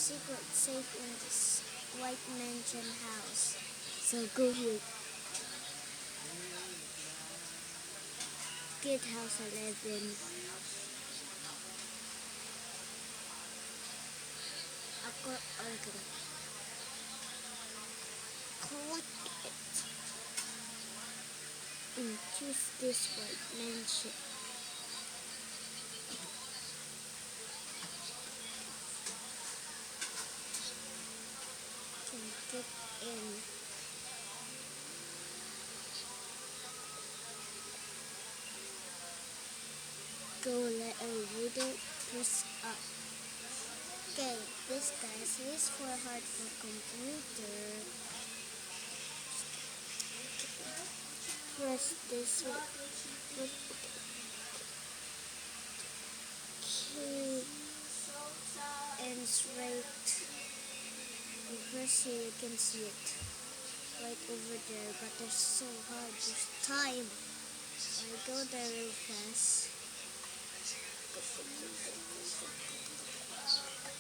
secret safe in this white mansion house. So go here. Get house 11. Ako organ. Click it and choose this white mansion. And get in. Go letter reader, press up. Okay, this guys is for hard for computer. Press this one. Okay, and right. You press here, you can see it right over there, but it's so hard. There's time. I go there real fast.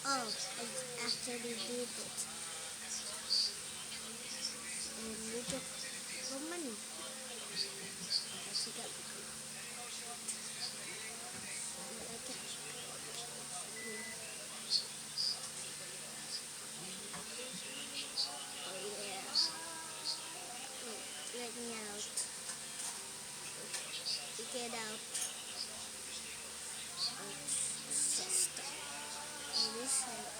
Oh, I actually did it. And we get more money. I forgot. Like it. Oh yeah. Wait, let me out. Get out. Sister. This side.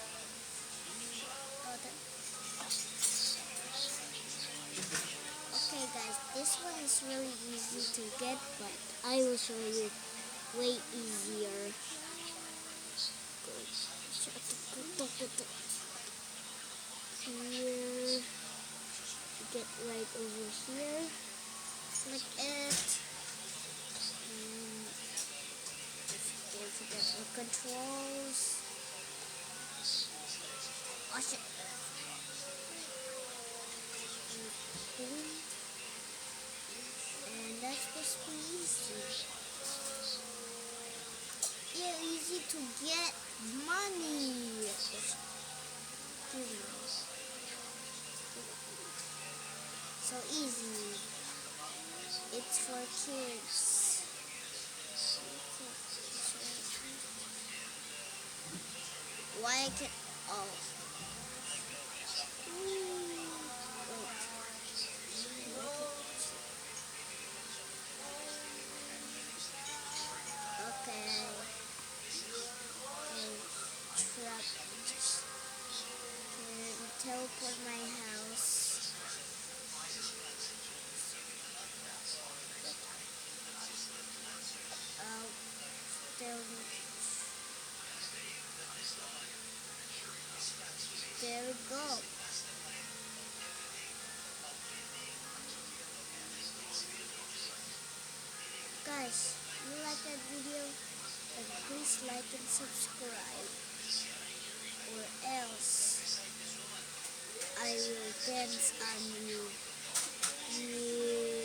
Okay guys, this one is really easy to get, but I will show you way easier. Here, get right over here, click it, and don't forget the controls. Oh shit. And that's just easy. Yeah, easy to get money. So easy. It's for kids. Why I can't? Oh. Okay. Trap. And teleport my house. There we go. Guys, you like that video? Then please like and subscribe, or else I will dance on you. Yeah.